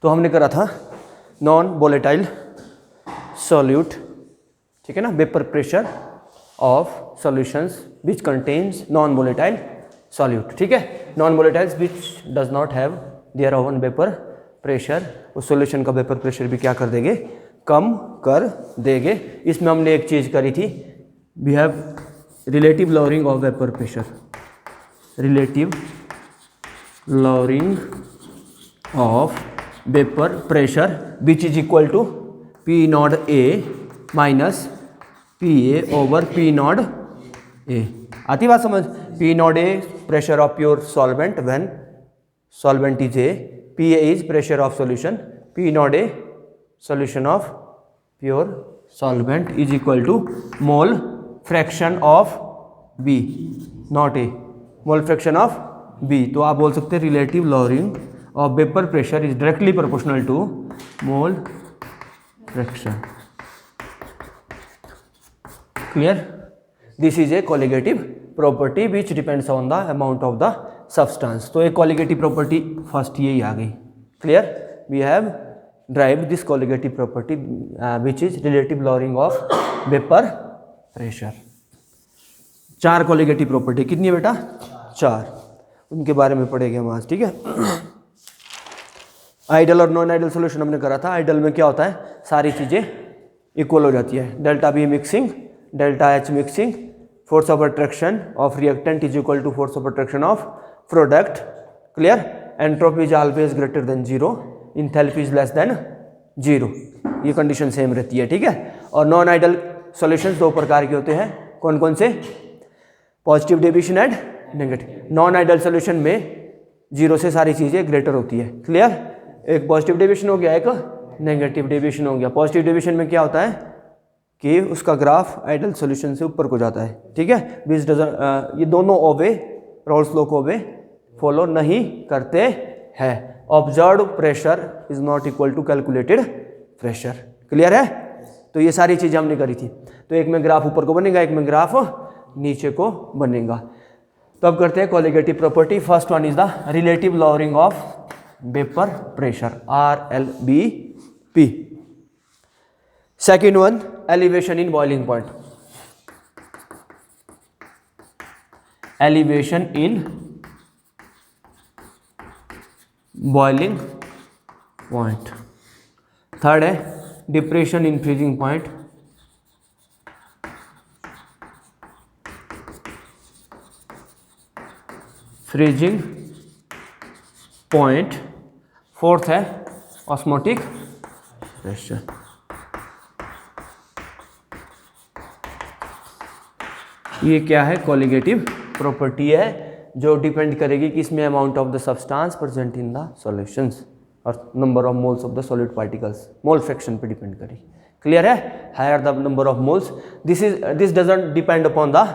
तो हमने करा था नॉन वोलेटाइल सॉल्यूट, ठीक है ना, vapour pressure of solutions which contains non volatile solute, ठीक है, non volatiles which does not have their own vapour pressure, उस सॉल्यूशन का वेपर प्रेशर भी क्या कर देंगे, कम कर देंगे। इसमें हमने एक चीज़ करी थी, we have relative lowering of vapour pressure, relative lowering of vapour pressure which is equal to P naught A minus P A over P naught A. आती बात समझ, P naught A pressure of pure solvent when solvent is A, P A is pressure of solution, P naught A solution of pure solvent is equal to mole fraction of B, not A, mole fraction of B। तो आप बोल सकते हैं relative lowering of vapor pressure is directly proportional to mole fraction। Clear? This is a colligative property which depends on the amount of the substance। तो एक colligative property first यही आ गई। Clear? We have drive this colligative property which is relative lowering of vapor pressure। 4 colligative property कितनी है बेटा, 4, उनके बारे में पढ़ेंगे हम आज, ठीक है। आइडल और नॉन आइडल सोल्यूशन हमने करा था। आइडल में क्या होता है, सारी चीज़ें इक्वल हो जाती है, delta B mixing, delta H mixing, force of attraction of reactant is equal to force of attraction of product. Clear? Entropy is always greater than 0, enthalpy is less than 0, ये कंडीशन सेम रहती है, ठीक है। और non idol solutions 2 प्रकार के होते हैं, कौन कौन से, positive deviation and negative. Non ideal solution में 0 से सारी चीज़ें ग्रेटर होती है। क्लियर? एक पॉजिटिव डेविएशन हो गया, एक नेगेटिव डेविएशन हो गया। पॉजिटिव डेविएशन में क्या होता है कि उसका ग्राफ आइडल सॉल्यूशन से ऊपर को जाता है, ठीक है। विच डजंट, ये दोनों ओबे रॉल्स लॉ को ओबे फॉलो नहीं करते हैं। Observed pressure is not equal to calculated pressure. Clear है? तो ये सारी चीज़ें हमने करी थी। तो एक में ग्राफ ऊपर को बनेगा, एक में ग्राफ नीचे को बनेगा। तो अब करते हैं colligative property. First one is the relative lowering of vapour pressure, RLBP। Second one, elevation in boiling point, elevation in boiling point. Third है depression in freezing point, freezing point. Fourth है osmotic pressure. ये क्या है, colligative property है जो depend करेगी कि इसमें amount of the substance present in the solutions और number of moles of the solid particles, mole fraction पे डिपेंड करेगी। क्लियर है? Higher the number of moles, this doesn't depend upon the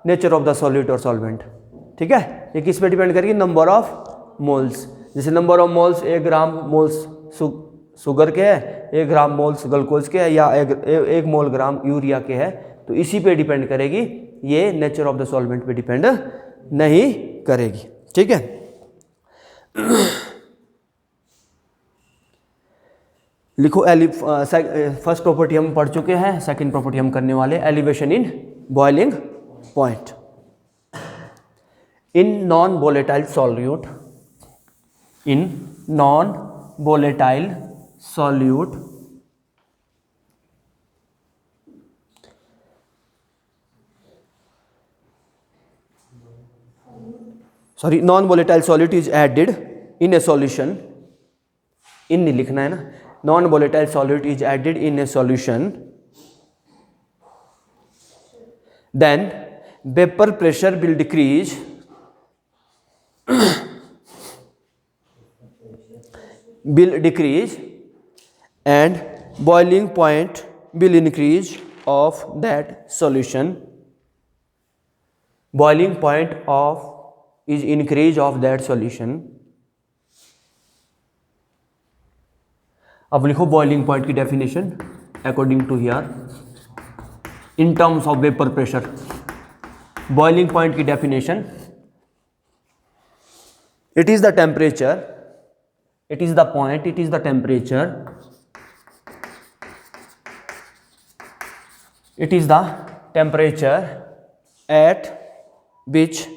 nature of the solute और solvent, ठीक है। ये किस पे डिपेंड करेगी, नंबर ऑफ मोल्स। जैसे number of moles 1 gram moles sugar के है, 1 ग्राम मोल्स ग्लूकोज के है, या 1 मोल ग्राम यूरिया के है, तो इसी पे डिपेंड करेगी, ये नेचर ऑफ द सॉल्वेंट पे डिपेंड नहीं करेगी, ठीक है। लिखो फर्स्ट प्रॉपर्टी हम पढ़ चुके हैं, सेकंड प्रॉपर्टी हम करने वाले, elevation in boiling point. In non volatile solute, in non volatile solute non-volatile solute is added in a solution, in नहीं लिखना है ना, non-volatile solute is added in a solution, then vapor pressure will decrease, and boiling point will increase of that solution, boiling point of is increase of that solution। अब लिखो boiling point की definition according to here in terms of vapour pressure. Boiling point की definition, it is the temperature it is the point, it is the temperature, it is the temperature at which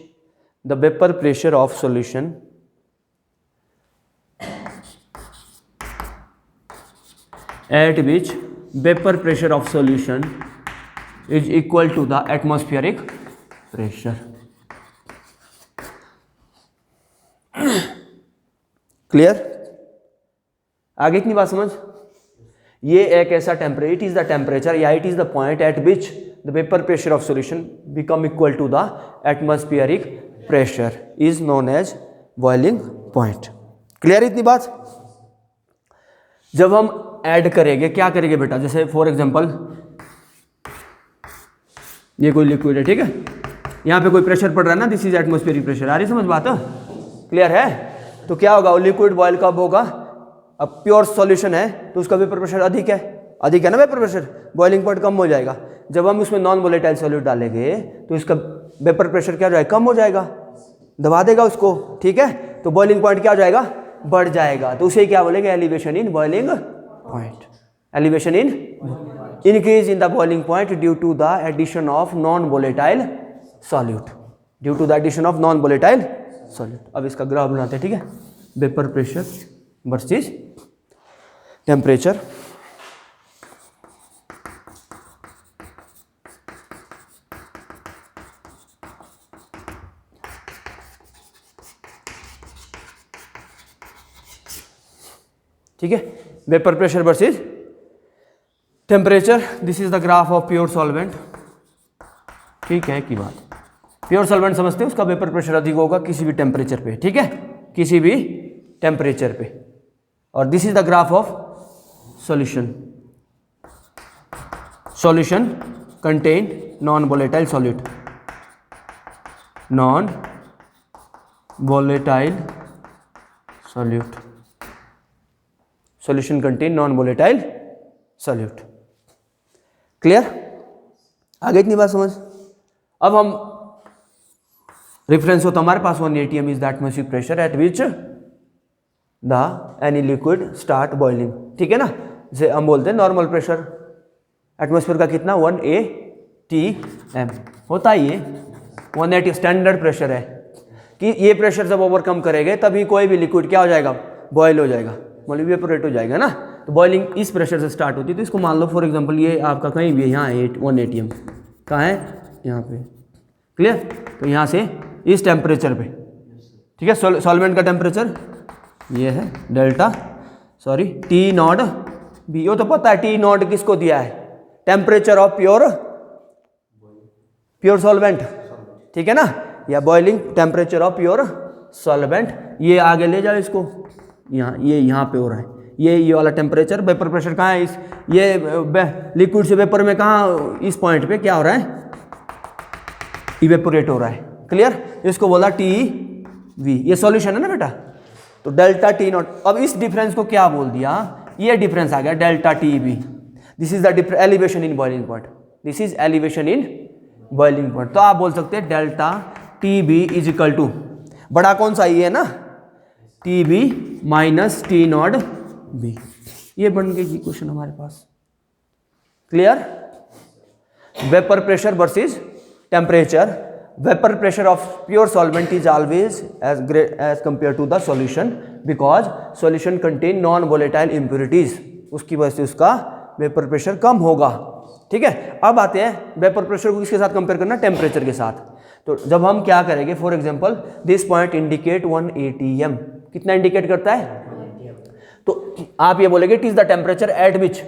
the vapor pressure of solution at which vapor pressure of solution is equal to the atmospheric pressure. Clear? आगे इतनी बात समझ? ये एक ऐसा temperature, it is the temperature या it is the point at which the vapour pressure of solution become equal to the atmospheric pressure is known as boiling point. Clear इतनी बात? जब हम ऐड करेंगे क्या करेंगे बेटा, जैसे फॉर एग्जांपल ये कोई लिक्विड है, ठीक है, यहाँ पे कोई प्रेशर पड़ रहा है ना, दिस इज एटमॉस्फेरिक प्रेशर. आ रही समझ बात? क्लियर है? तो क्या होगा, वो लिक्विड बॉयल कब होगा, अब प्योर सॉल्यूशन है तो उसका वेपर प्रेशर अधिक है ना, वेपर प्रेशर, बॉइलिंग पॉइंट कम हो जाएगा. जब हम उसमें नॉन वोलेटाइल सॉल्यूट डालेंगे तो इसका वेपर प्रेशर क्या हो जाएगा, कम हो जाएगा, दबा देगा उसको, ठीक है, तो बॉइलिंग पॉइंट क्या हो जाएगा, बढ़ जाएगा. तो उसे क्या बोलेंगे, elevation in boiling point. Elevation in increase in the boiling point due to the addition of non volatile solute, due to the addition of non volatile solute. अब इसका ग्राफ बनाते हैं, ठीक है, वेपर प्रेशर वर्सेस टेम्परेचर. ठीक है, vapour pressure versus temperature. This is the graph of pure solvent. ठीक है की बात, प्योर सॉल्वेंट समझते हैं, उसका वेपर प्रेशर अधिक होगा किसी भी टेम्परेचर पे, ठीक है, किसी भी टेम्परेचर पे. और this is the graph of solution. Solution contain non volatile solute, non volatile solute, solution contain non volatile solute. Clear? आगे इतनी बात समझ. अब हम रेफरेंस हो तो हमारे पास 1 atm is the atmospheric pressure at which the any liquid start boiling. ठीक है ना, जैसे हम बोलते हैं नॉर्मल प्रेशर एटमॉस्फेयर का कितना 1 atm होता है. ये 1 atm स्टैंडर्ड प्रेशर है कि ये प्रेशर जब ओवरकम करेंगे तभी कोई भी लिक्विड क्या हो जाएगा, बॉयल हो जाएगा, मतलब वेपोरेट हो जाएगा ना. तो बॉइलिंग इस प्रेशर से स्टार्ट होती है. तो इसको मान लो फॉर एग्जांपल ये आपका कहीं भी यहाँ 1 atm कहाँ है, यहाँ पे. क्लियर? तो यहाँ से इस टेम्परेचर पे, ठीक है, सॉल्वेंट का टेम्परेचर ये है delta, sorry T naught B. वो तो पता है टी नॉट किसको दिया है, टेम्परेचर ऑफ प्योर सॉल्वेंट, ठीक है ना, या boiling temperature of pure solvent. ये आगे ले जाओ इसको, यहाँ ये यहाँ पे हो रहा है, ये वाला टेम्परेचर. वेपर प्रेशर कहाँ है, इस ये लिक्विड से वेपर में कहाँ, इस पॉइंट पे क्या हो रहा है, इवेपोरेट हो रहा है. क्लियर? इसको बोला टी वी. ये सॉल्यूशन है ना बेटा, तो डेल्टा टी नॉट. अब इस डिफरेंस को क्या बोल दिया, ये डिफरेंस आ गया delta T B. This is the elevation in boiling point, this is elevation in boiling point. तो आप बोल सकते हैं delta T B is equal to, बड़ा कौन सा ये है ना, T B minus T naught B. ये बन गई इक्वेशन हमारे पास. Clear? Vapour pressure versus temperature. Vapor pressure of pure solvent is always as compared to the solution because solution contain non-volatile impurities. उसकी वजह से उसका वेपर प्रेशर कम होगा. ठीक है, अब आते हैं वेपर प्रेशर को किसके साथ कंपेयर करना, टेम्परेचर के साथ. तो जब हम क्या करेंगे, for example this point indicate 1 atm. कितना इंडिकेट करता है, तो आप ये बोलेंगे it is the temperature at which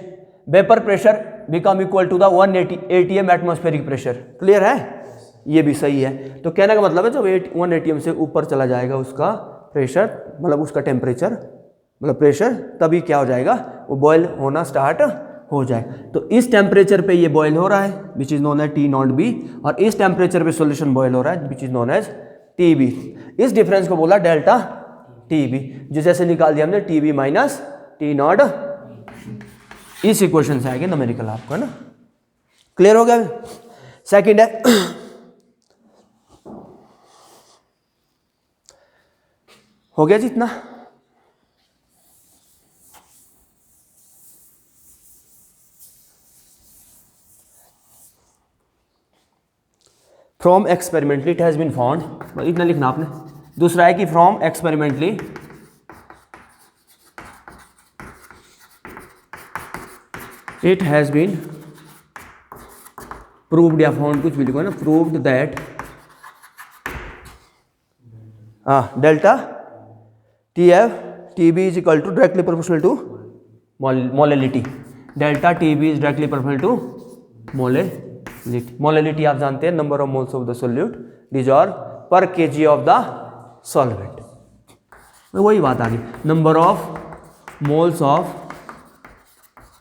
vapour pressure become equal to the 1 atm atmospheric pressure. Clear है? ये भी सही है. तो कहने का मतलब है जब 1 atm से ऊपर चला जाएगा उसका प्रेशर, मतलब उसका टेम्परेचर, मतलब प्रेशर, तभी क्या हो जाएगा, वो बॉयल होना स्टार्ट हो जाए. तो इस टेम्परेचर पे ये बॉयल हो रहा है which is known as T naught B, और इस टेम्परेचर पे सॉल्यूशन बॉयल हो रहा है which is known as T B. इस डिफरेंस को बोला डेल्टा टी बी, जो जैसे निकाल दिया हमने T B minus T naught. इस इक्वेशन से आएगा न्यूमेरिकल आपको, है ना. क्लियर हो गया? सेकेंड है, हो गया जितना. From experimentally it has been found, इतना लिखना आपने। दूसरा है कि from experimentally it has been proved या फाउंड, कुछ भी लिखो ना, proved that delta T F T B is equal to directly proportional to molality. Delta T B is directly proportional to molality. Molality आप जानते हैं, number of moles of the solute dissolve per KG of the solvent. वही बात आ गई, number of moles of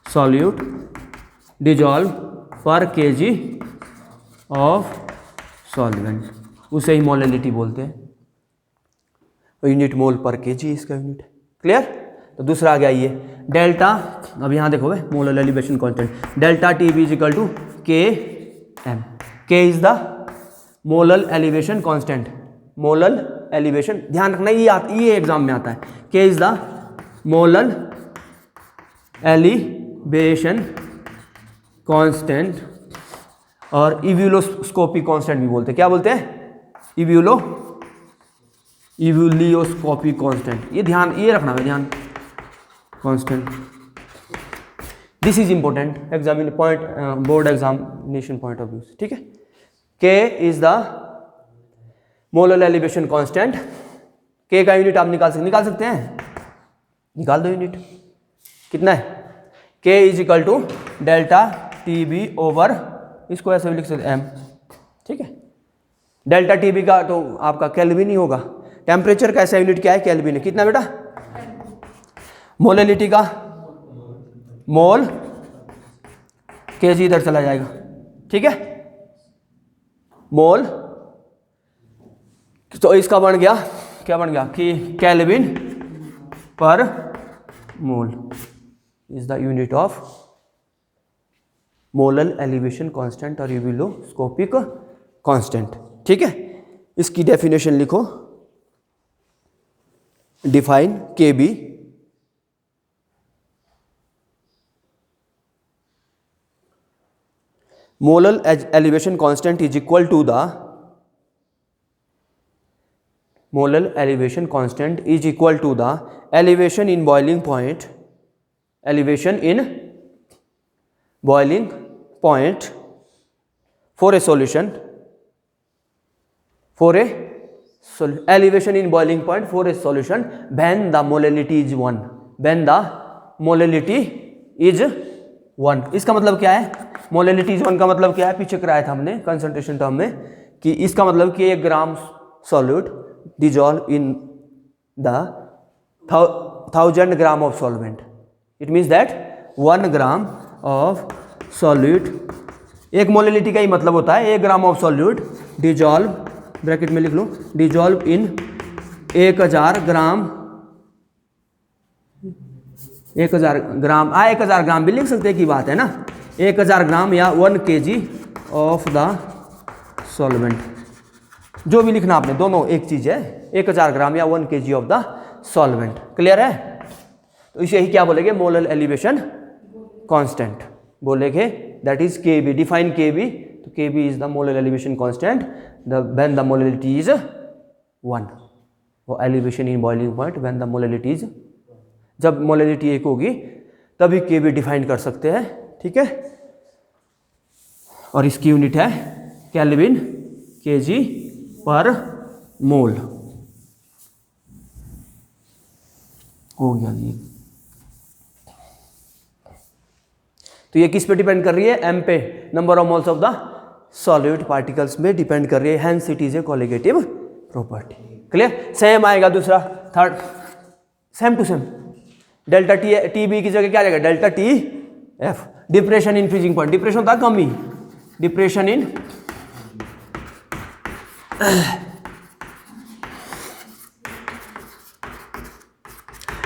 solute dissolve per KG of solvent, उसे ही molality बोलते हैं। यूनिट मोल पर केजी इसका यूनिट। क्लियर? तो दूसरा आ गया ये डेल्टा, अब यहाँ देखो भाई, molar elevation constant delta T B is equal to K M. K is the molar elevation constant. Molar elevation, ध्यान रखना ये एग्जाम में आता है। K is the molar elevation constant, और इव्यूलोस्कोपिक कांस्टेंट भी बोलते हैं। क्या बोलते हैं? Ebullioscopic constant. ये ध्यान, ये रखना है ध्यान, constant. This is important examine point, board examination point of view. ठीक है, K is the molar elevation constant. के का यूनिट आप निकाल सकते हैं, निकाल दो यूनिट। कितना है? K is equal to delta T B over, इसको ऐसे भी लिख सकते एम। ठीक है, डेल्टा टी बी का तो आपका केल्विन ही होगा। टेम्परेचर का ऐसा यूनिट क्या है? केल्विन है। कितना बेटा? मोलैलिटी का मोल, केजी इधर चला जाएगा। ठीक है, मोल, तो इसका बन गया, क्या बन गया कि केल्विन पर mole is the unit of molar elevation constant और इव्यूलोस्कोपिक कांस्टेंट। ठीक है, इसकी डेफिनेशन लिखो, define K B molar elevation constant is equal to the molar elevation constant is equal to the elevation in boiling point, elevation in boiling point for a solution, elevation in boiling point for a solution when the molality is 1, when the molality is 1। इसका मतलब क्या है? molality is 1 का मतलब क्या है? पीछे कराया था हमने कंसंट्रेशन टर्म में, कि इसका मतलब कि 1 gram solute dissolve in the 1000 gram of solvent. It means that 1 gram of solute, एक मोलैलिटी का ही मतलब होता है 1 gram of solute dissolve, bracket में लिख लो, डिजॉल्व इन 1000 ग्राम, 1000 ग्राम 1000 ग्राम भी लिख सकते हैं, की बात है ना, 1000 ग्राम या 1 kg ऑफ द सॉल्वेंट। जो भी लिखना आपने, दोनों एक चीज है, 1000 ग्राम या 1 kg of the solvent. Clear है? तो इसे ही क्या बोलेंगे? मोलर एलिवेशन कांस्टेंट बोलेंगे, that is K B. Define K B, तो K B is the molar elevation constant when the molality is 1, वो elevation in boiling point when the molality is, जब मोलैलिटी 1 होगी तभी के बी डिफाइन कर सकते हैं। ठीक है, और इसकी यूनिट है केल्विन, केजी पर मोल। हो गया ये। तो ये किस पे डिपेंड कर रही है? एम पे, number of moles of the solute particles में डिपेंड कर रही है, hence it is a colligative property. Clear? Same आएगा दूसरा, third, same to same. Delta T B की जगह क्या आएगा? Delta T F. Depression in freezing point, depression होता है कमी, depression in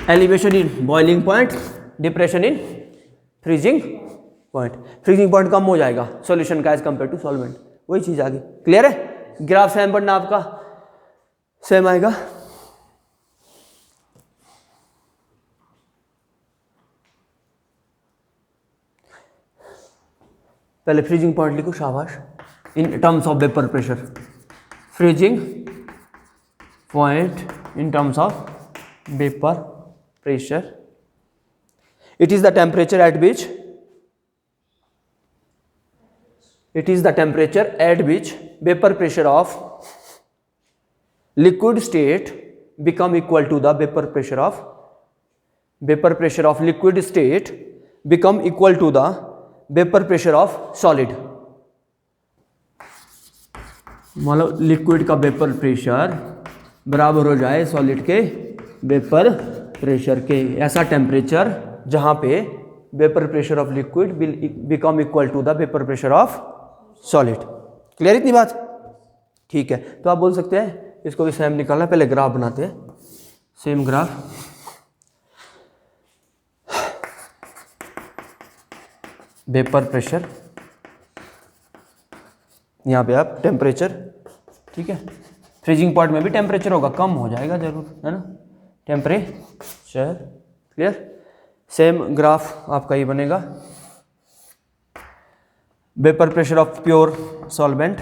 elevation in boiling point, depression in freezing point. Freezing point कम हो जाएगा सॉल्यूशन का एज कंपेयर टू सॉल्वेंट, वही चीज आ गई। क्लियर है? ग्राफ सेम पढ़ना आपका, सेम आएगा। पहले फ्रीजिंग पॉइंट लिखो, शाबाश। in terms of vapor pressure. Freezing point in terms of vapor pressure. It is the temperature at which vapor pressure of liquid state become equal to the vapor pressure of liquid state become equal to the vapor pressure of solid. मतलब liquid का vapour pressure बराबर हो जाए solid के vapour pressure के, ऐसा temperature जहाँ पे vapour pressure of liquid will become equal to the vapour pressure of solid. Clear इतनी बात? ठीक है, तो आप बोल सकते हैं इसको भी सेम निकालना, पहले ग्राफ बनाते हैं, सेम ग्राफ। वेपर प्रेशर, यहाँ पे आप टेम्परेचर, ठीक है, फ्रीजिंग पॉइंट में भी टेम्परेचर होगा, कम हो जाएगा जरूर, है ना, टेम्परेचर। क्लियर? सेम ग्राफ आपका ये बनेगा, vapour pressure of pure solvent,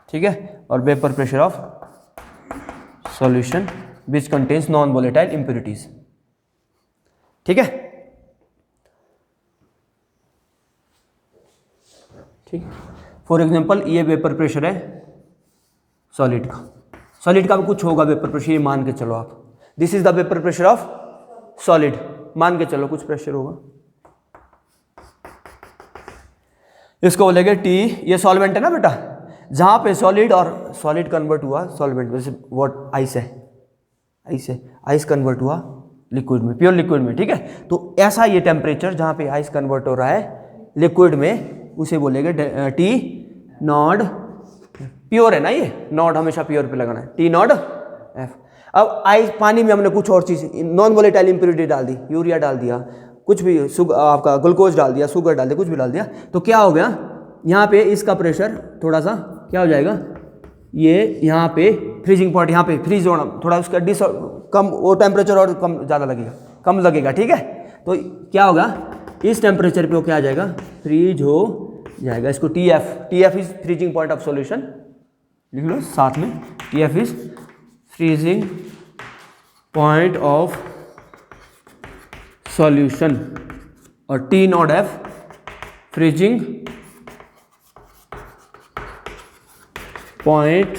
ठीक है, और vapour pressure of solution which contains non volatile impurities. ठीक है, ठीक। फॉर एग्जांपल ये वेपर प्रेशर है सॉलिड का भी कुछ होगा वेपर प्रेशर, ये मान के चलो आप, this is the vapour pressure of solid, मान के चलो कुछ प्रेशर होगा, इसको बोलेंगे टी। ये सॉल्वेंट है ना बेटा, जहां पे सॉलिड और सॉलिड कन्वर्ट हुआ सॉल्वेंट, जैसे व्हाट आइस है, आइस कन्वर्ट हुआ लिक्विड में, प्योर लिक्विड में, ठीक है। तो ऐसा ये टेम्परेचर जहां पे आइस कन्वर्ट हो रहा है लिक्विड में, उसे बोलेंगे टी नॉड। प्योर है ना, ये नॉड हमेशा प्योर पे लगाना है, टी नॉड एफ। अब आइस पानी में हमने कुछ और चीज नॉन वोलेटाइल इंप्योरिटी डाल दी, यूरिया डाल दिया, कुछ भी आपका ग्लूकोज डाल दिया, शुगर डाल दिया, कुछ भी डाल दिया, तो क्या हो गया, यहाँ पे इसका प्रेशर थोड़ा सा क्या हो जाएगा, ये यहाँ पे फ्रीजिंग पॉइंट, यहाँ पे फ्रीज होना थोड़ा उसका कम, वो टेम्परेचर और कम लगेगा, ठीक है। तो क्या होगा, इस टेम्परेचर पे वो क्या आ जाएगा, फ्रीज हो जाएगा। इसको T F is freezing point of solution, लिख लो साथ में, T F is freezing point of solution, और T naught F freezing point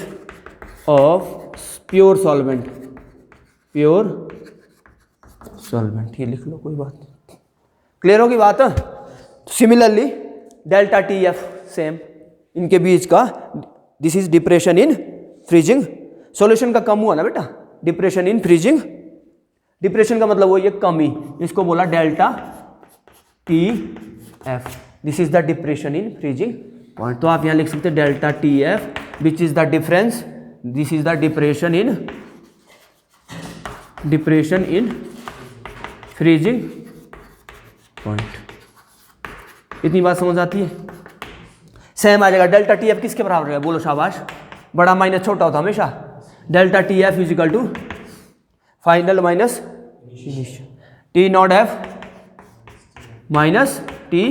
of pure solvent, ये लिख लो, कोई बात नहीं। क्लियर होगी बात? Similarly delta T F same, इनके बीच का, this is depression in freezing, solution का कम हुआ ना बेटा, डिप्रेशन इन फ्रीजिंग, डिप्रेशन का मतलब वो ये कमी, इसको बोला delta T F, this is the depression in freezing point. तो आप यहाँ लिख सकते हैं delta T F which is the difference, this is the depression in freezing point. इतनी बात समझ आती है? सेम आ जाएगा, डेल्टा टी एफ किसके बराबर है, बोलो शाबाश, बड़ा माइनस छोटा होता हमेशा, delta T F is equal to final minus T naught F minus T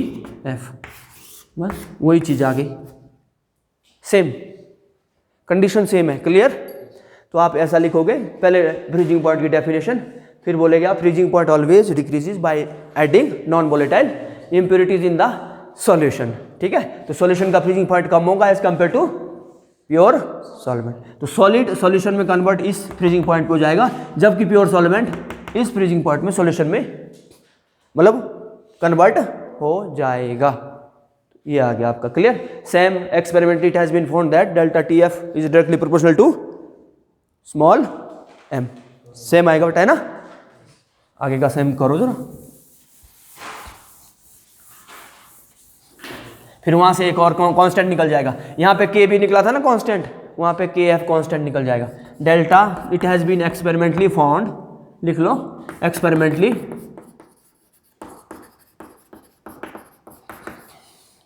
F, बस वही चीज आ गई, सेम कंडीशन सेम है। क्लियर? तो आप ऐसा लिखोगे, पहले फ्रीजिंग पॉइंट की डेफिनेशन, फिर बोलेगे आप freezing point always decreases by adding non volatile impurities in the solution, ठीक है। तो सॉल्यूशन का फ्रीजिंग पॉइंट कम होगा as compare to pure solvent, तो सॉलिड सॉल्यूशन में कन्वर्ट इस फ्रीजिंग पॉइंट पे हो जाएगा, जबकि प्योर सॉल्वेंट इस फ्रीजिंग पॉइंट में सॉल्यूशन में मतलब कन्वर्ट हो जाएगा। ये आ गया आपका। Clear? Same experiment it has been found that delta T F is directly proportional to small M. Same आएगा बेटा, है ना? आगे का सेम करो जरा। फिर वहां से एक और कांस्टेंट निकल जाएगा, यहाँ पे के भी निकला था ना कांस्टेंट, वहां पे के एफ कांस्टेंट निकल जाएगा। Delta it has been experimentally found, लिख लो एक्सपेरिमेंटली,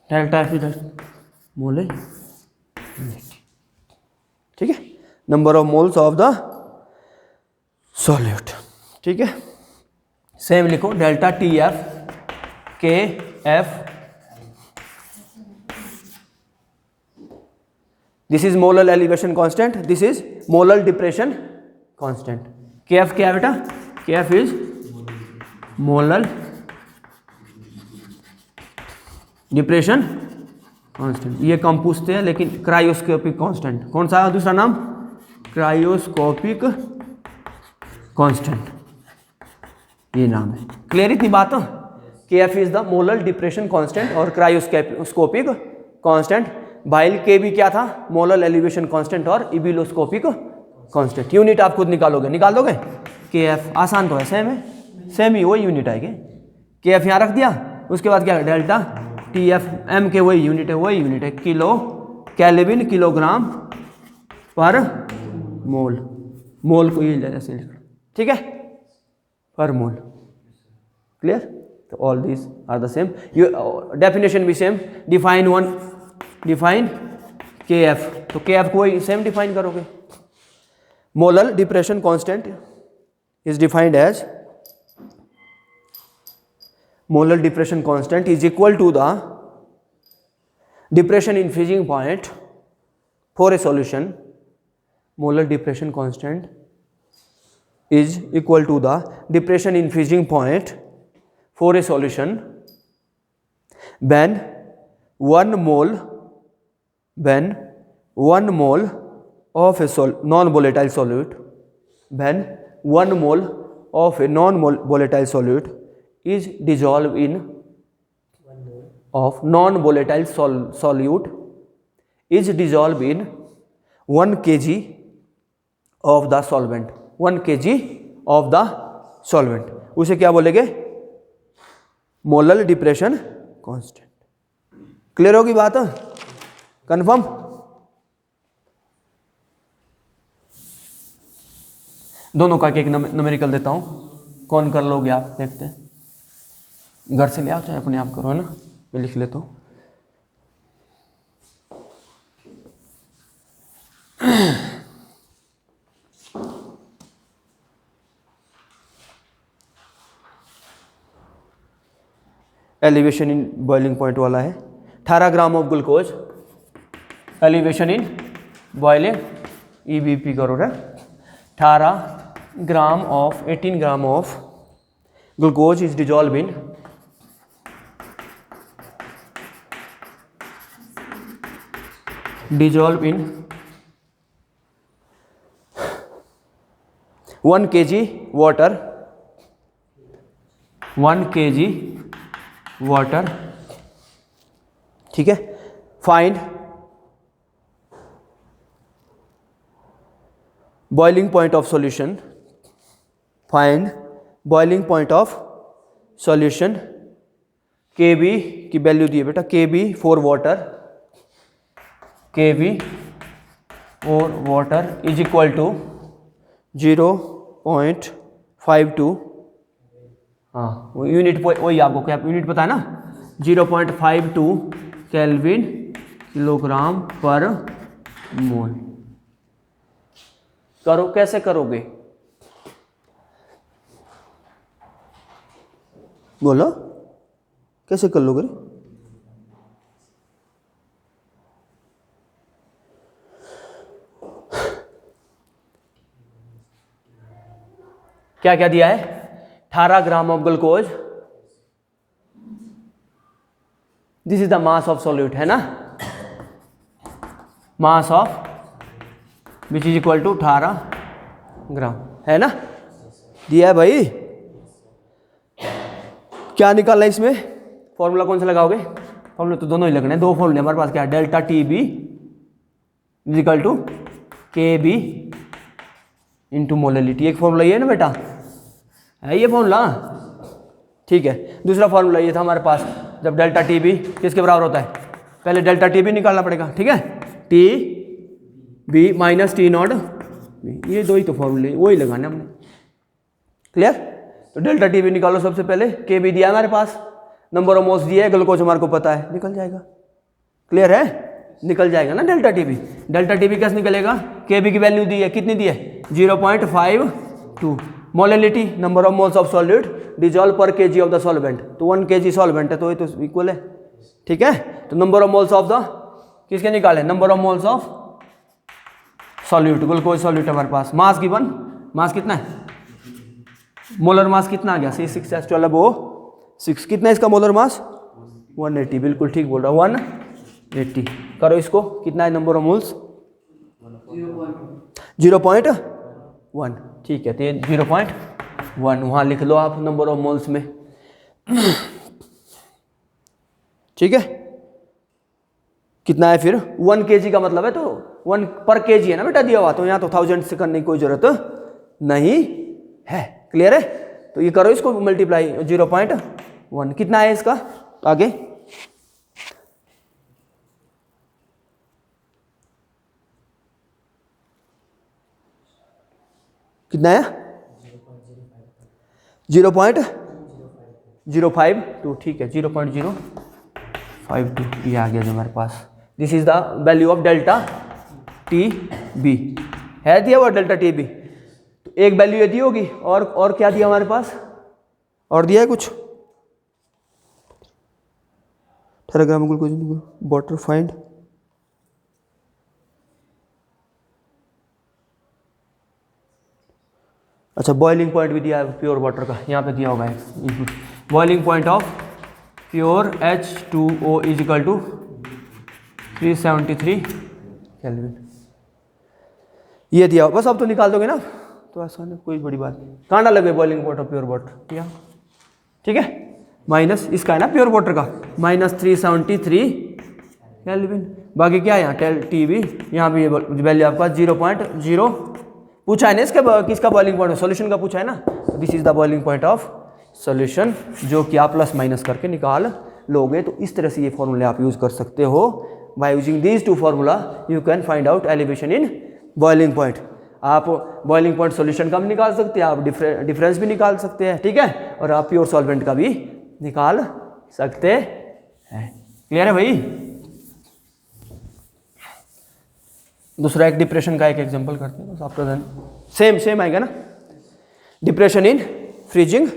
डेल्टा एफ मोले, ठीक है, number of moles of the solute, ठीक है। सेम लिखो delta T F K F this is molar elevation constant, this is molar depression constant. KF क्या है बेटा? KF is molar depression constant. ये कम पूछते हैं, लेकिन क्रायोस्कोपिक कांस्टेंट कौन सा दूसरा नाम? क्रायोस्कोपिक कांस्टेंट, ये नाम है। क्लियर इतनी बात? KF is the molar depression constant और क्रायोस्कोपिक कांस्टेंट। भाई KB क्या था? मोलर एलिवेशन कांस्टेंट और इबिलोस्कोपिक कांस्टेंट। यूनिट आप खुद निकालोगे, निकाल दोगे? KF आसान तो है, सेम ही वही यूनिट आएगी। KF यहाँ रख दिया, उसके बाद क्या है? डेल्टा TF, M के वही यूनिट है, किलो केल्विन किलोग्राम पर मोल। मोल को ये ऐसे लिख, ठीक है, पर मोल। क्लियर? तो all this are the same, definition भी सेम। डिफाइन KF, तो KF को वही सेम डिफाइन करोगे। Molar depression constant is defined as molar depression constant is equal to the depression in freezing point for a solution. Molar depression constant is equal to the depression in freezing point for a solution when 1 mole of a non-volatile solute, when 1 mole of a non-volatile solute is dissolved in of non-volatile solute is dissolved in 1 kg of the solvent, 1 kg of the solvent, उसे क्या बोलेंगे? Molar depression constant. Clear होगी बात? Confirm? दोनों का एक numerical देता हूं, कौन कर लोगे आप? देखते हैं, घर से ले आओ चाहे अपने आप करो, है ना? मैं लिख लेता हूँ। एलिवेशन इन बॉइलिंग पॉइंट वाला है। 18 gram of glucose, elevation in boiling, EBP करो रे। 18 gram of glucose is dissolve in 1 kg water, 1 kg water, ठीक है। Find boiling point of solution, find boiling point of solution. KB की value दी है बेटा, KB for water, KB for water is equal to 0.52, हाँ वो unit वही आपको क्या यूनिट पता है ना, 0.52 केल्विन किलोग्राम पर मोल। करो, कैसे करोगे? बोलो कैसे कर लोगे? क्या क्या दिया है? 18 gram of glucose, this is the mass of solute, है ना, mass of which is equal to 18 gram, है ना, दिया है भाई। क्या निकालना है इसमें? फॉर्मूला कौन सा लगाओगे? फॉर्मूला तो दोनों ही लगने हैं, दो फॉर्मूले हमारे पास। क्या है? Delta TB is equal to KB into molality. एक फॉर्मूला ये है ना बेटा, है ये फॉर्मूला, ठीक है। दूसरा फॉर्मूला ये था हमारे पास, जब डेल्टा TB किसके बराबर होता है? पहले डेल्टा TB निकालना पड़ेगा, ठीक है, TB माइनस T0, ये दो ही तो फॉर्मूले वही लगाने हमने। क्लियर? तो डेल्टा TB निकालो सबसे पहले। KB दिया है हमारे पास, नंबर ऑफ मोल्स दिया है, ग्लूकोज हमारे को पता है, निकल जाएगा। क्लियर है? निकल जाएगा ना डेल्टा TB। डेल्टा TB कैसे निकलेगा? KB की वैल्यू दी है, कितनी दी है? 0.52। Molality, number of moles of solute dissolve पर kg ऑफ द सॉल्वेंट, तो 1 kg सॉल्वेंट है तो ये तो इक्वल है, ठीक है। तो number of moles of the किसके निकाले? Number of moles of solute, glucose solute हमारे पास। मास गिवन, मास कितना है, मोलर मास कितना आ गया, C6H12O6। कितना है इसका मोलर मास, 180, बिल्कुल ठीक बोल रहा हूँ, 180। करो इसको, कितना है नंबर ऑफ मोल्स, 0.1, ठीक है, तो 0.1 वहाँ लिख लो आप नंबर ऑफ मोल्स में, ठीक है। कितना है फिर, 1 kg का मतलब है तो 1 पर kg है ना बेटा दिया हुआ, तो यहाँ तो 1000 से करने की कोई जरूरत नहीं है, क्लियर है। तो ये करो इसको मल्टीप्लाई, 0.1 कितना है इसका आगे, कितना है 0.052, ठीक है 0.052 ये आ गया जो हमारे पास। This is the value of delta T B, है दिया हुआ डेल्टा टी बी, तो एक वैल्यू ये दी होगी, और क्या दिया हमारे पास, और दिया है कुछ, 18 ग्राम ग्लूकोज वाटर फाइंड, अच्छा बॉइलिंग पॉइंट भी दिया है प्योर वाटर का, यहाँ पे दिया होगा boiling point of pure H2O is equal to 373 kelvin, ये दिया बस। अब तो निकाल दोगे ना, तो आसान है, कोई बड़ी बात नहीं। कहाँ डालोगे boiling point of pure water, यहाँ, ठीक है, माइनस इसका है ना प्योर वाटर का, -373 केल्विन, बाकी क्या है यहाँ टी बी, यहाँ भी वैल्यू आपका 0.0 पूछा है ना इसका, किसका बॉइलिंग पॉइंट, सॉल्यूशन का पूछा है ना, this is the boiling point of solution, जो कि आप प्लस माइनस करके निकाल लोगे। तो इस तरह से ये फॉर्मूले आप यूज कर सकते हो। By using these two formula you can find out elevation in boiling point. आप बॉइलिंग पॉइंट सॉल्यूशन का भी निकाल सकते हैं, आप डिफरेंस भी निकाल सकते हैं, ठीक है, और आप प्योर सॉल्वेंट का भी निकाल सकते हैं। क्लियर है भाई। दूसरा एक डिप्रेशन का एक एग्जांपल करते हैं, आफ्टर देन सेम आएगा ना, डिप्रेशन इन फ्रीजिंग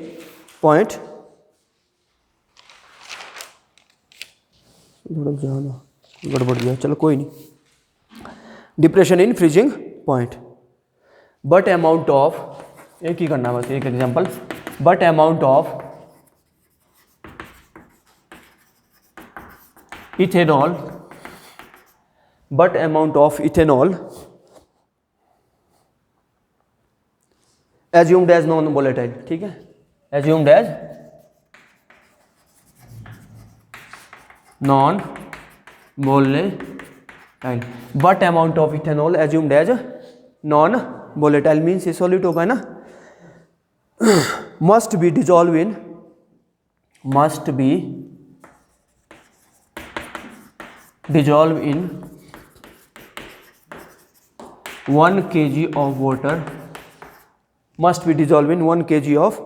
पॉइंट, थोड़ा जाना गड़बड़ गया, चलो कोई नहीं। Depression in freezing point, but amount of, एक ही करना बस, एक example, but amount of ethanol, but amount of ethanol assumed as non volatile, ठीक है, assumed as non volatile, but amount of ethanol assumed as non volatile means ये solute होगा ना, must be dissolved in 1 kg of water, must be dissolved in 1 kg of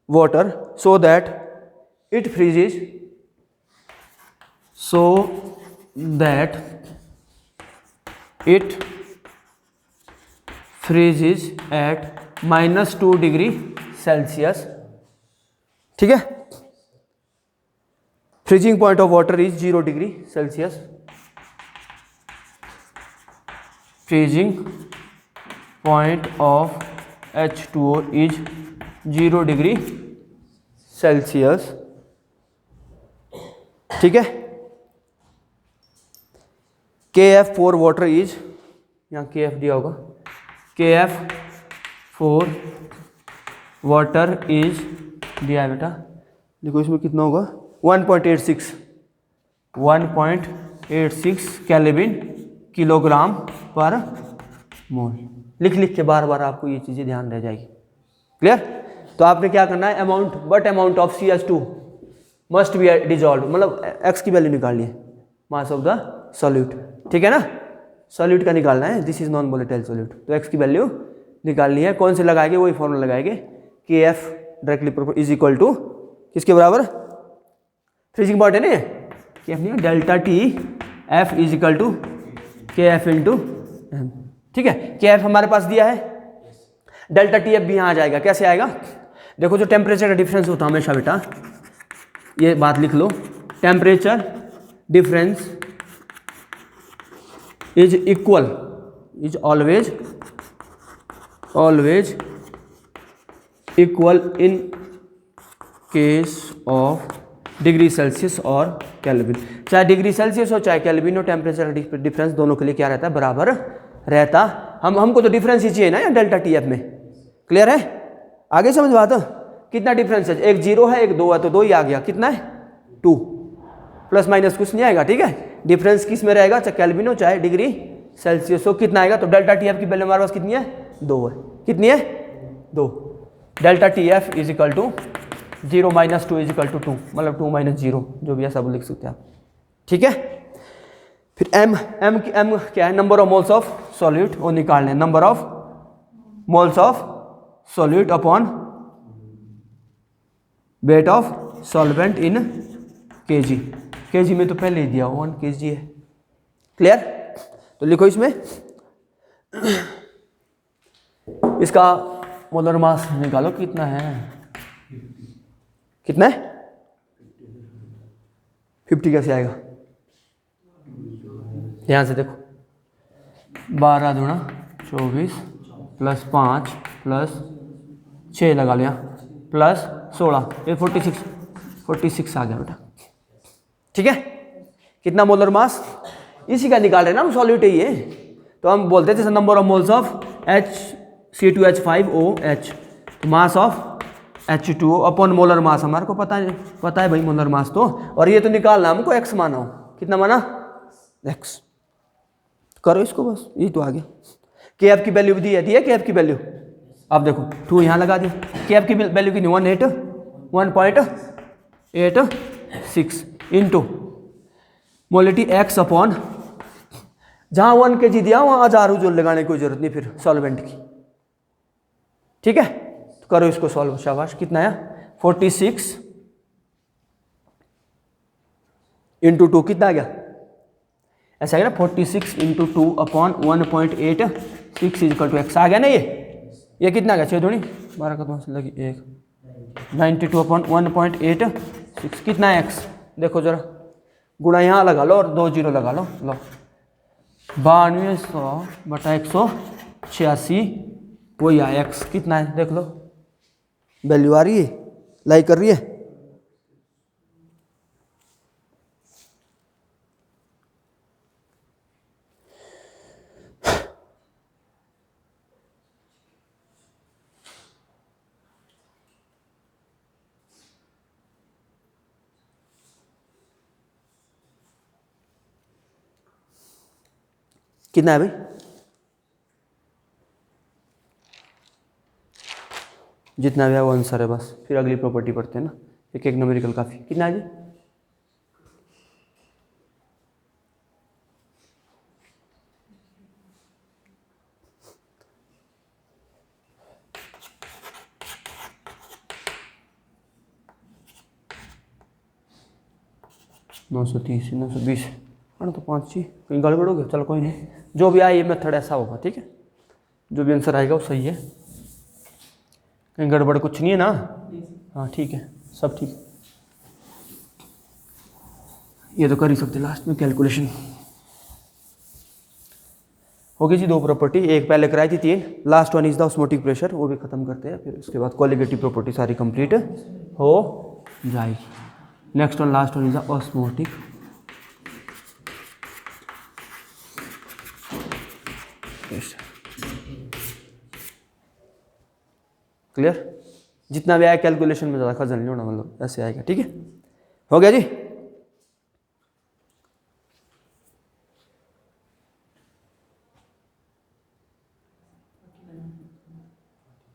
water so that it freezes, at -2 degree Celsius, ठीक है। Freezing point of water is 0 degree Celsius, freezing point of H2O is 0 degree Celsius, ठीक है। KF4 water is, यहाँ KF दिया होगा, KF4 water is दिया है बेटा, देखो इसमें कितना होगा 1.86 केल्विन किलोग्राम पर मोल। लिख के बार बार आपको ये चीज़ें ध्यान रह जाएगी, क्लियर। तो आपने क्या करना है, amount, but amount of CH2 must be dissolve, मतलब x की वैल्यू निकाल लिए, मास ऑफ द सॉल्यूट, ठीक है ना, सॉल्यूट का निकालना है, this is non volatile solute, तो x की वैल्यू निकालनी है। कौन से लगाएंगे, वही फॉर्मूला लगाएंगे, KF directly is equal to किसके बराबर, फ्रीजिंग पॉइंट है ना, KF नहीं, delta T F is equal to KF into M, ठीक है। KF हमारे पास दिया है, डेल्टा TF भी यहाँ आ जाएगा, कैसे आएगा, देखो जो टेम्परेचर का डिफरेंस होता है हमेशा बेटा, ये बात लिख लो, temperature difference is equal, is always equal in case of degree Celsius और केल्विन। चाहे डिग्री सेल्सियस हो चाहे केल्विन हो, टेम्परेचर डिफरेंस दोनों के लिए क्या रहता है, बराबर रहता। हमको तो डिफरेंस ही चाहिए ना या डेल्टा टी एफ में। क्लियर है, आगे समझ बात। कितना डिफरेंस है, एक 0 है एक 2 है, तो 2 ही आ गया, कितना है 2, प्लस माइनस कुछ नहीं आएगा। ठीक है, डिफरेंस किस में रहेगा, चाहे केल्विन हो चाहे डिग्री सेल्सियस हो, कितना आएगा। तो डेल्टा टी एफ की वैल्यू हमारे पास कितनी है, 2 है। कितनी है, 2। Delta T F is equal to 0 minus 2 is equal to 2, मतलब 2 माइनस 0, जो भी ऐसा लिख सकते हैं आप। ठीक है, फिर एम क्या है, number of moles of solute, वो निकालने, number of moles of solute upon weight of solvent in KG. KG में तो पहले ही दिया 1 kg है। क्लियर, तो लिखो इसमें इसका मोलर मास निकालो कितना है, कितना है 50 कैसे आएगा, ध्यान से देखो, 12 दूना 24 प्लस 5 प्लस 6 लगा लिया प्लस 16, ये 46 आ गया बेटा। ठीक है, कितना मोलर मास, इसी का निकाल रहे ना हम, सॉल्यूट ही है। तो हम बोलते थे number of moles of HC2H5OH, mass of H2O upon molar mass, हमारे को पता है भाई मोलर मास तो, और ये तो निकालना हमको x माना हो, कितना माना x। करो इसको बस, ये तो आ गया। KF की वैल्यू भी दी है KF की वैल्यू, अब देखो 2 यहाँ लगा दिया, KF की वैल्यू कितनी 1.86 इंटू मोलिटी x अपॉन, जहाँ 1 kg दिया वहाँ 1000 जो लगाने की कोई जरूरत नहीं फिर सॉल्वेंट की। ठीक है, तो करो इसको सॉल्व, शाबाश। कितना है 46 इंटू 2 कितना आ गया, ऐसा है ना, 46 into 2 upon 1.86 equal to x आ गया ना। ये कितना आ गया, 6 दूनी 12 का 2 लगी 1, 92 अपॉन 1.86 कितना है x, देखो जरा, गुणा यहाँ लगा लो और 2 0 लगा लो, 9200 बटा 186, वही आया x, कितना है देख लो, वैल्यू आ रही है, लाई कर रही है। कितना है भाई, जितना भी है वो आंसर है बस, फिर अगली प्रॉपर्टी पढ़ते हैं ना, एक एक न्यूमेरिकल काफ़ी। कितना है जी, नौ 930 920, तो 5 जी, कहीं गड़बड़ हो गया, चलो कोई नहीं, जो भी आए ये मेथड ऐसा होगा। ठीक है, जो भी आंसर आएगा वो सही है, कहीं गड़बड़ कुछ नहीं है ना। हाँ ठीक है, सब ठीक। ये तो कर ही सकते लास्ट में कैलकुलेशन। हो गई जी 2 प्रॉपर्टी, एक पहले कराई थी 3, last one is the osmotic pressure, वो भी खत्म करते हैं, फिर उसके बाद कोलिगेटिव प्रॉपर्टी सारी कंप्लीट हो जाएगी। Next one, last one is the osmotic pressure. Clear, जितना भी आया कैलकुलेशन में ज़्यादा खजल नहीं होना, मतलब ऐसे आएगा। ठीक है, हो गया जी।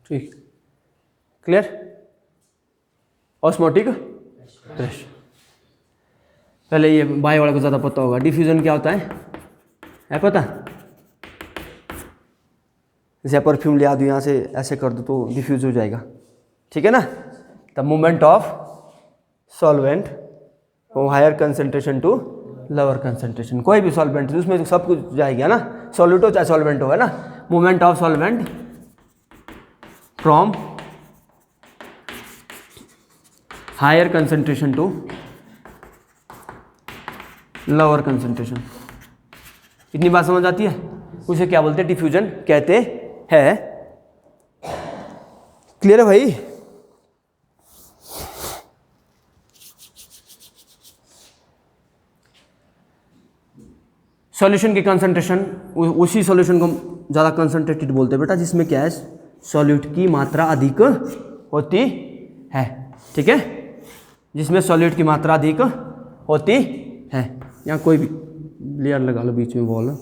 ठीक, क्लियर, ऑस्मोटिक प्रेशर। पहले ये बायो वाले को ज़्यादा पता होगा, डिफ्यूजन क्या होता है पता, जैसे परफ्यूम ले आ दो यहाँ से ऐसे कर दो तो डिफ्यूज हो जाएगा। ठीक है ना, the movement of solvent from higher concentration to lower concentration, कोई भी सॉल्वेंट उसमें सब कुछ जाएगा ना, सॉल्यूट हो चाहे सॉल्वेंट हो, है ना। Movement of solvent from higher concentration to lower concentration. इतनी बात समझ आती है। उसे क्या बोलते हैं, डिफ्यूजन कहते हैं। क्लियर है भाई? सॉल्यूशन की कंसंट्रेशन, उसी सॉल्यूशन को ज़्यादा कंसंट्रेटेड बोलते हैं बेटा जिसमें क्या है, सॉल्यूट की मात्रा अधिक होती है। ठीक है, जिसमें सॉल्यूट की मात्रा अधिक होती है। यहाँ कोई भी लेयर लगा लो बीच में वॉल,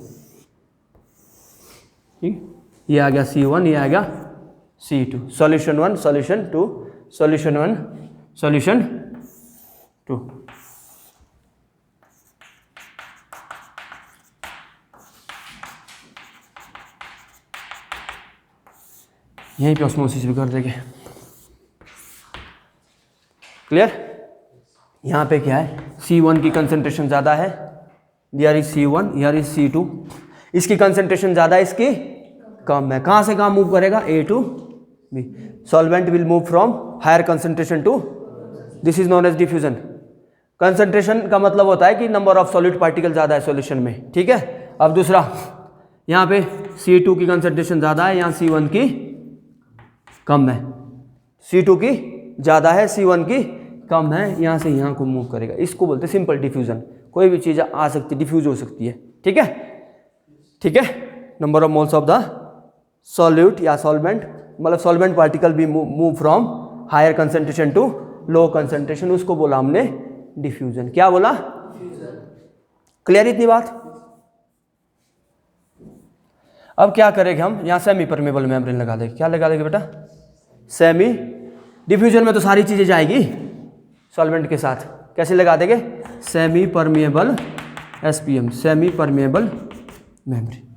ठीक, ये आ गया C1, ये आ गया C2, solution 1, solution 2, solution 1, solution 2। यहीं पे ऑस्मोसिस भी कर देंगे। क्लियर? यहाँ पे क्या है, C1 की कंसंट्रेशन ज़्यादा है, here is C1, here is C2। इसकी कंसंट्रेशन ज़्यादा है, इसकी कम है। कहाँ से कहाँ मूव करेगा, A to B। Solvent will move from higher concentration to, this is known as diffusion. Concentration का मतलब होता है कि नंबर ऑफ सॉलिड पार्टिकल ज़्यादा है सॉल्यूशन में। ठीक है, अब दूसरा, यहाँ पे C2 की कंसंट्रेशन ज़्यादा है, यहाँ C1 की कम है। C2 की ज़्यादा है, C1 की कम है, यहाँ से यहाँ को मूव करेगा। इसको बोलते हैं सिंपल डिफ्यूजन। कोई भी चीज़ आ सकती है, डिफ्यूज हो सकती है। ठीक है, ठीक है। Number of moles of the solute या सॉल्वेंट, मतलब सॉल्वेंट पार्टिकल भी move from higher concentration to low concentration, उसको बोला हमने डिफ्यूजन। क्या बोला? क्लियर इतनी बात? अब क्या करेंगे हम, यहाँ सेमी परमेबल मेम्ब्रेन लगा देंगे। क्या लगा देंगे बेटा? सेमी। डिफ्यूजन में तो सारी चीज़ें जाएगी सॉल्वेंट के साथ। कैसे लगा देंगे? Semi permeable SPM, semi permeable membrane.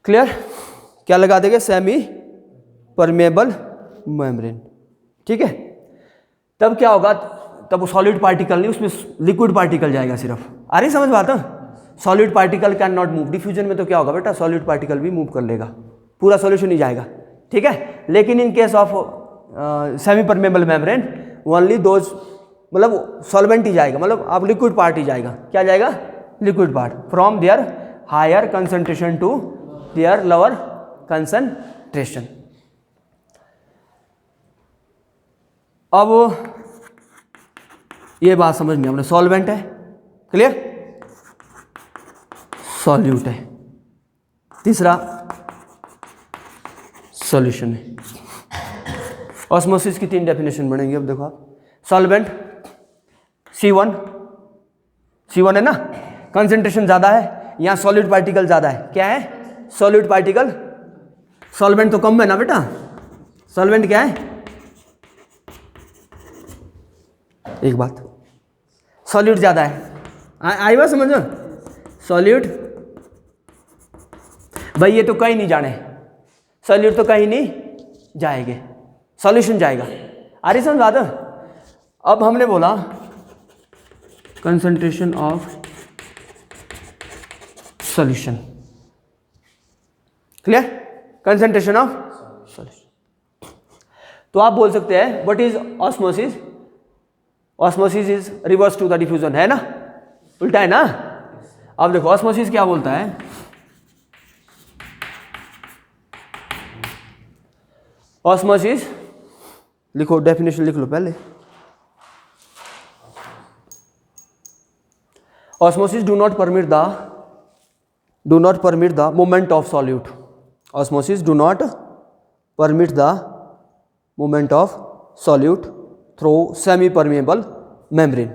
Clear? क्या लगा देंगे? Semi permeable membrane. ठीक है, तब क्या होगा, तब वो सॉलिड पार्टिकल नहीं, उसमें लिक्विड पार्टिकल जाएगा सिर्फ। आ रही समझ बात? Solid particle can not move. Diffusion में तो क्या होगा बेटा, सॉलिड पार्टिकल भी मूव कर लेगा, पूरा सॉल्यूशन ही जाएगा। ठीक है, लेकिन in case of semi permeable membrane only those, मतलब सॉल्वेंट ही जाएगा, मतलब अब लिक्विड पार्ट ही जाएगा। क्या जाएगा? Liquid part, from their higher concentration to their lower concentration. अब ये बात समझ में, हमने सॉल्वेंट है, क्लियर, सॉल्यूट है, तीसरा सॉल्यूशन है। ऑस्मोसिस की 3 डेफिनेशन बनेंगे। अब देखो आप, सॉल्वेंट C1, C1 है ना, कंसंट्रेशन ज़्यादा है, यहाँ सॉलिड पार्टिकल ज़्यादा है। क्या है? Solid particle. सॉल्वेंट तो कम है ना बेटा, सॉल्वेंट क्या है? एक बात, सॉल्यूट ज़्यादा है। आई बात समझो, सॉल्यूट भाई ये तो कहीं नहीं जाने, सॉल्यूट तो कहीं नहीं जाएंगे, सॉल्यूशन जाएगा। आ रही समझ बात? अब हमने बोला concentration of solution, clear, concentration of solution. तो आप बोल सकते हैं what is osmosis? Osmosis is reverse to the diffusion, है ना, उल्टा है ना। अब देखो ऑस्मोसिस क्या बोलता है, ऑस्मोसिस लिखो, डेफिनेशन लिख लो पहले। Osmosis do not permit the movement of solute. Osmosis do not permit the movement of solute through semi permeable membrane.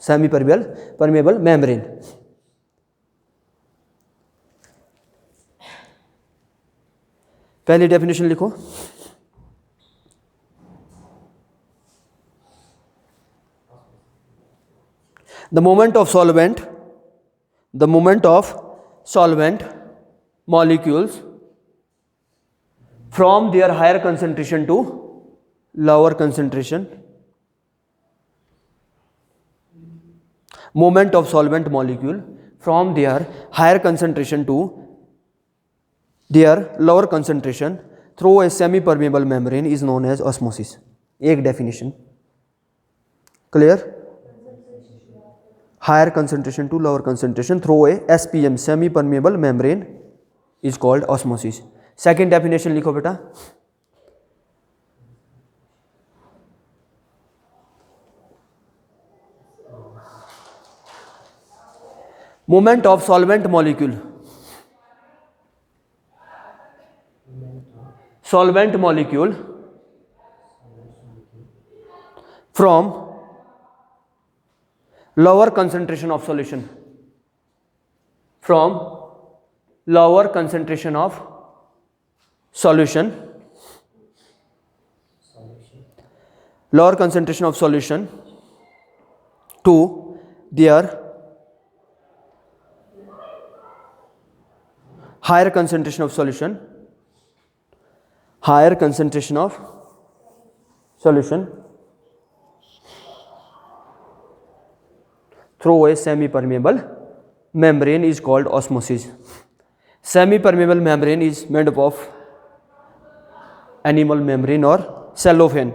Semi permeable membrane. पहली डेफिनेशन लिखो, the moment of solvent molecules from their higher concentration to lower concentration, moment of solvent molecule from their higher concentration to their lower concentration through a semi permeable membrane is known as osmosis. एक definition clear. Higher concentration to lower concentration through a SPM semi permeable membrane is called osmosis. Second definition लिखो बेटा। Movement of solvent molecule from lower concentration of solution to their higher concentration of solution through a semi permeable membrane is called osmosis। semi permeable membrane is made up of animal membrane और cellophane,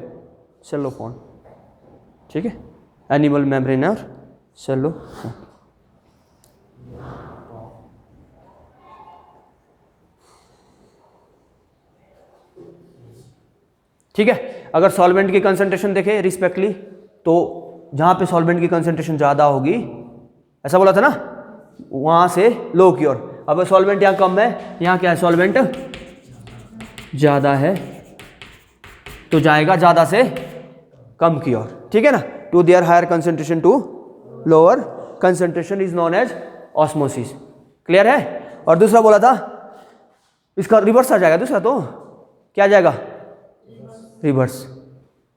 ठीक है, animal membrane और cellophane। ठीक है। अगर solvent की concentration देखें respectively, तो जहां पे सॉल्वेंट की कंसंट्रेशन ज़्यादा होगी, ऐसा बोला था ना, वहां से लो की ओर। अब सॉल्वेंट यहाँ कम है, यहाँ क्या है, सॉल्वेंट ज़्यादा है, तो जाएगा ज़्यादा से कम की ओर, ठीक है ना। To their higher concentration to lower concentration is known as osmosis. Clear है। और दूसरा बोला था, इसका रिवर्स आ जाएगा, दूसरा तो क्या जाएगा, रिवर्स।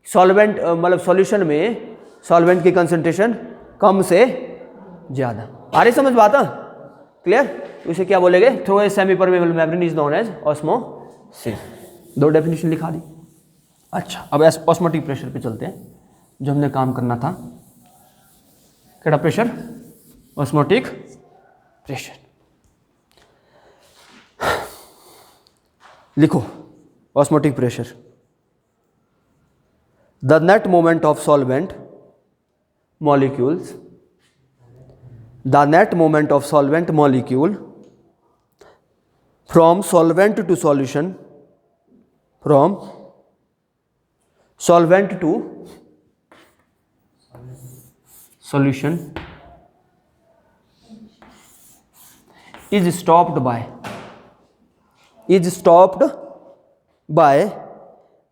सॉल्वेंट मतलब सॉल्यूशन में सॉल्वेंट की कंसंट्रेशन कम से ज़्यादा। आ रही समझ बात? क्लियर। तो इसे क्या बोलेंगे, through a semi permeable membrane is known as osmosis. दो डेफिनेशन लिखा दी। अच्छा, अब ऑस्मोटिक प्रेशर पे चलते हैं, जो हमने काम करना था। केड़ा प्रेशर, ऑस्मोटिक प्रेशर। लिखो osmotic pressure. The net movement of solvent molecules from solvent to solution is stopped by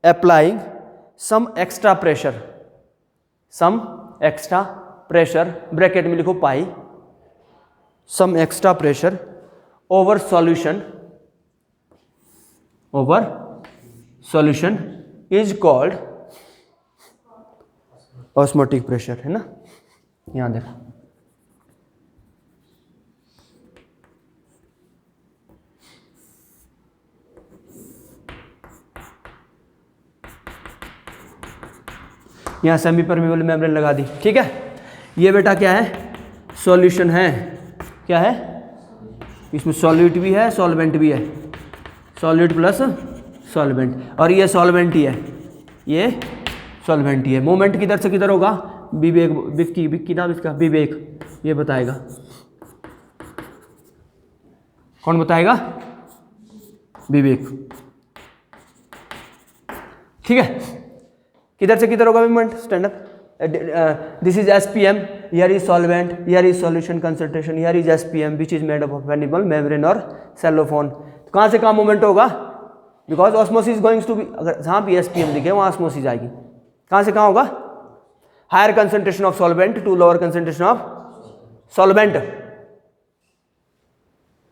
applying some extra pressure, bracket में लिखो पाई, some extra pressure over solution is called osmotic pressure, है ना। यहाँ देखो, यहाँ semi permeable membrane लगा दी, ठीक है। ये बेटा क्या है, सॉल्यूशन है, क्या है, इसमें सॉल्यूट भी है, सॉल्वेंट भी है, सॉल्यूट प्लस सॉल्वेंट, और ये सॉल्वेंट ही है, ये सॉल्वेंट ही है। मूवमेंट किधर से किधर होगा, विक्की नाम इसका, विवेक ये बताएगा। कौन बताएगा, विवेक, ठीक है। किधर से किधर होगा movement, stand up. This is SPM, here is solvent, here is solution concentration, here is SPM which is made up of animal membrane और सेलोफोन। तो कहाँ से कहाँ मूवमेंट होगा, because osmosis going to be, अगर जहाँ भी SPM दिखे वहाँ ऑस्मोसिस आएगी। कहाँ से कहाँ होगा, higher concentration of solvent to lower concentration of solvent.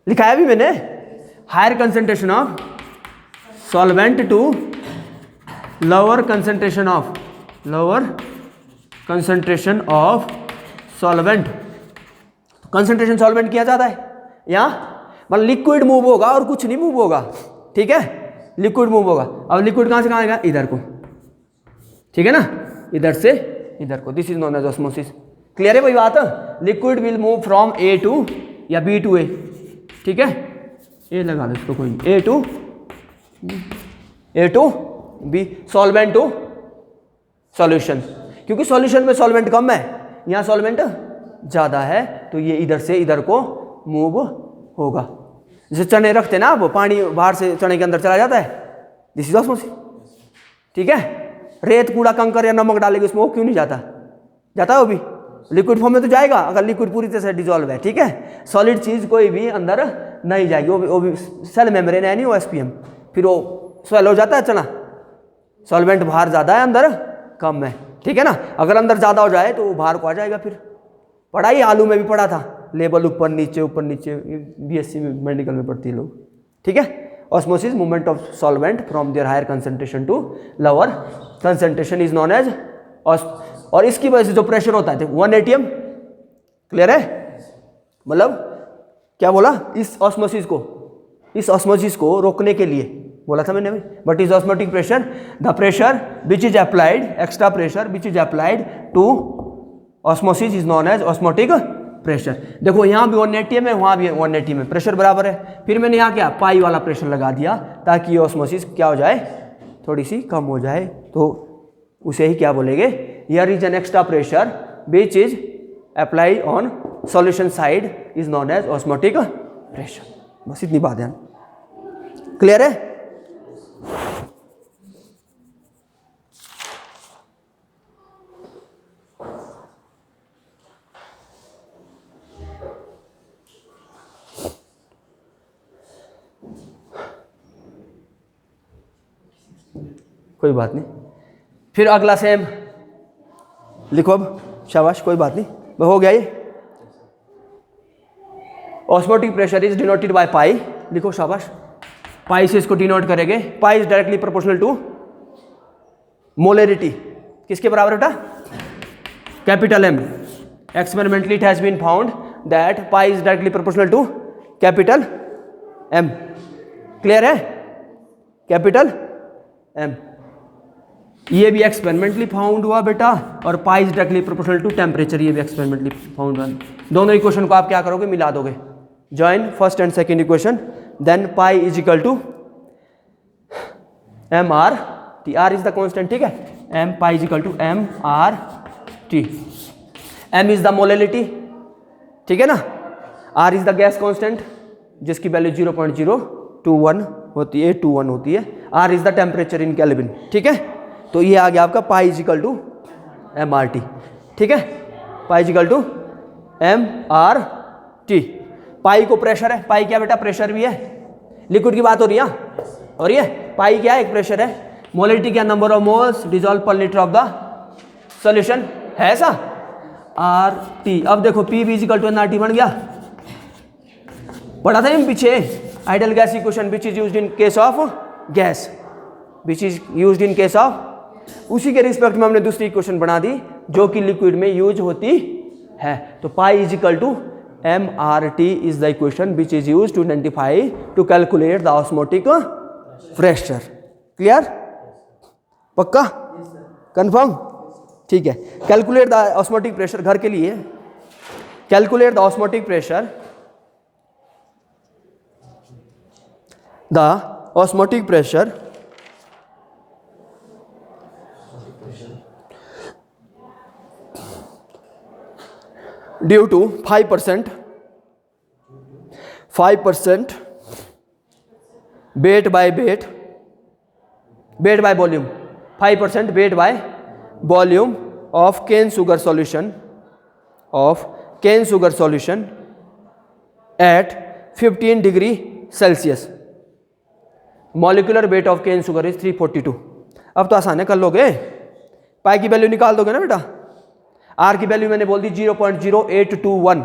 लिखा है भी मैंने, higher concentration of solvent to lower concentration of solvent. Concentration solvent किया जाता है यहाँ, मतलब लिक्विड मूव होगा और कुछ नहीं मूव होगा, ठीक है, लिक्विड मूव होगा। अब लिक्विड कहाँ से कहाँ आएगा, इधर को, ठीक है ना, इधर से इधर को। This is known as osmosis. Clear है कोई बात, liquid will move from A to या B टू A, ठीक है, ए लगा लो इसको, कोई A to B, solvent to solution, क्योंकि सॉल्यूशन में सॉल्वेंट कम है, यहाँ सॉल्वेंट ज़्यादा है, तो ये इधर से इधर को मूव होगा। जैसे चने रखते ना आप, पानी बाहर से चने के अंदर चला जाता है, दिस इज ऑस्मोसिस। ठीक है, रेत कूड़ा कंकर या नमक डालेंगे उसमें, वो क्यों नहीं जाता? जाता है वो भी, लिक्विड फॉर्म में तो जाएगा अगर लिक्विड पूरी तरह से डिजोल्व है। ठीक है, सॉलिड चीज़ कोई भी अंदर नहीं जाएगी, वो भी सेल मेम्ब्रेन है नहीं, वो एसपीएम, फिर वो स्वेल हो जाता है चना। सॉल्वेंट बाहर ज़्यादा है, अंदर कम है। ठीक है ना, अगर अंदर ज़्यादा हो जाए तो वो बाहर को आ जाएगा। फिर पढ़ाई आलू में भी पढ़ा था, लेवल ऊपर नीचे, बीएससी में मेडिकल में पढ़ती है लोग। ठीक है, osmosis movement of solvent from their higher concentration to lower concentration is known as. और इसकी वजह से जो प्रेशर होता है 1 atm, क्लियर है? मतलब क्या बोला, इस ऑस्मोसिस को रोकने के लिए बोला था मैंने अभी, but is osmotic pressure the pressure which is applied, extra pressure which is applied to osmosis is known as osmotic pressure. देखो यहाँ भी 1 atm है, वहाँ भी 1 atm है, प्रेशर बराबर है। फिर मैंने यहाँ क्या पाई वाला प्रेशर लगा दिया ताकि ये ऑस्मोसिस क्या हो जाए, थोड़ी सी कम हो जाए, तो उसे ही क्या बोलेंगे, here is an extra pressure which is apply on solution side is known as osmotic pressure. बस इतनी बात है, क्लियर है? कोई बात नहीं, फिर अगला सेम लिखो अब, शाबाश, कोई बात नहीं, हो गया ये। Osmotic pressure is denoted by pi, लिखो शाबाश, पाई से इसको डिनोट करेंगे। Pi is directly proportional to molarity, किसके बराबर बेटा? Capital M. Experimentally it has been found that pi is directly proportional to capital M. Clear है? कैपिटल एम, ये भी एक्सपेरिमेंटली फाउंड हुआ बेटा, और pi is directly proportional to temperature, ये भी एक्सपेरिमेंटली फाउंड हुआ। दोनों इक्वेशन को आप क्या करोगे, मिला दोगे, join first and second equation, then pi is equal to M R T, R is the constant. ठीक है, M pi is equal to M R T, M is the molarity, ठीक है ना, R is the gas constant जिसकी value 0.021 होती है, 21 होती है, R is the temperature in Kelvin. ठीक है, तो ये आ गया आपका pi is equal to M R T. ठीक है, pi is equal to M R T. Pi को प्रेशर है, पाई क्या बेटा, प्रेशर भी है, लिक्विड की बात हो रही है, और ये पाई क्या है, एक प्रेशर है। मोलरिटी क्या, number of moles dissolve per litre of the solution है ऐसा, आर टी। अब देखो पी भी equal to N R T बन गया, पढ़ा था हम पीछे, ideal gas equation which is used in case of gas, which is used in case of, उसी के रिस्पेक्ट में हमने दूसरी इक्वेशन बना दी जो कि लिक्विड में यूज होती है। तो pi is equal to M R T is the equation which is use to identify to calculate the osmotic pressure. Clear? पक्का? कंफर्म? ठीक है, कैलकुलेट द ऑस्मोटिक प्रेशर, घर के लिए calculate the osmotic pressure, the osmotic pressure due to 5% weight by volume, 5% weight by volume of cane sugar solution at 15 degree Celsius. Molecular weight of cane sugar is 342. अब तो आसान है, कर लोगे, पाई की वैल्यू निकाल दोगे ना बेटा। आर की वैल्यू मैंने बोल दी 0.0821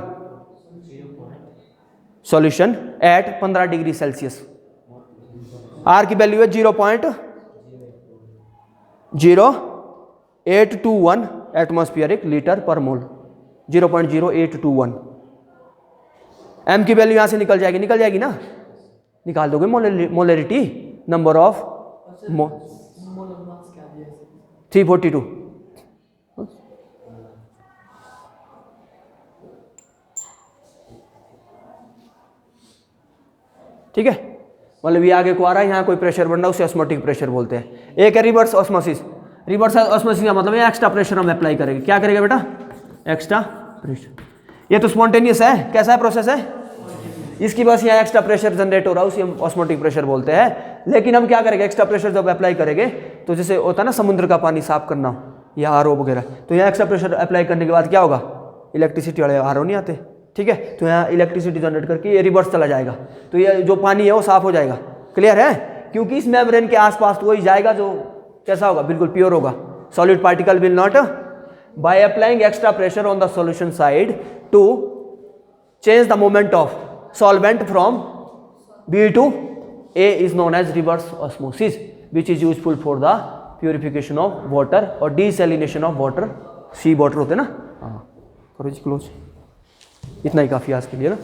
solution at 15 degree Celsius. R की वैल्यू है 0.0821 एटमॉस्फेरिक लीटर पर मोल, 0.0821। एम की वैल्यू यहां से निकल जाएगी ना, निकाल दोगे मोलरिटी, नंबर ऑफ 342। ठीक है, मतलब ये आगे को आ रहा है, यहाँ कोई प्रेशर बन रहा है, उसे ऑस्मोटिक प्रेशर बोलते हैं। एक है रिवर्स ऑस्मोसिस। रिवर्स ऑस्मोसिस का मतलब ये एक्स्ट्रा प्रेशर हम अप्लाई करेंगे। क्या करेंगे बेटा? Extra pressure. ये तो स्पॉन्टेनियस है, कैसा है प्रोसेस है? इसकी बस यहाँ एक्स्ट्रा प्रेशर जनरेट हो रहा है, उसे हम ऑस्मोटिक प्रेशर बोलते हैं। लेकिन हम क्या करेंगे, एक्स्ट्रा प्रेशर जब अप्लाई करेंगे तो जैसे होता है ना समुद्र का पानी साफ करना या आरओ वगैरह, तो यहाँ एक्स्ट्रा प्रेशर अप्लाई करने के बाद क्या होगा, इलेक्ट्रिसिटी वाले आरओ नहीं आते, ठीक है, तो यहाँ इलेक्ट्रिसिटी जनरेट करके ये रिवर्स चला जाएगा, तो ये जो पानी है वो साफ हो जाएगा। क्लियर है? क्योंकि इस मेम्ब्रेन के आसपास तो वही जाएगा जो कैसा होगा, बिल्कुल प्योर होगा। Solid particle will not by applying extra pressure on the solution side to change the moment of solvent from B to A is known as reverse osmosis, which is useful for the purification of water or desalination of water। sea water होते ना। हाँ करो जी close, इतना ही काफ़ी आज के लिए ना।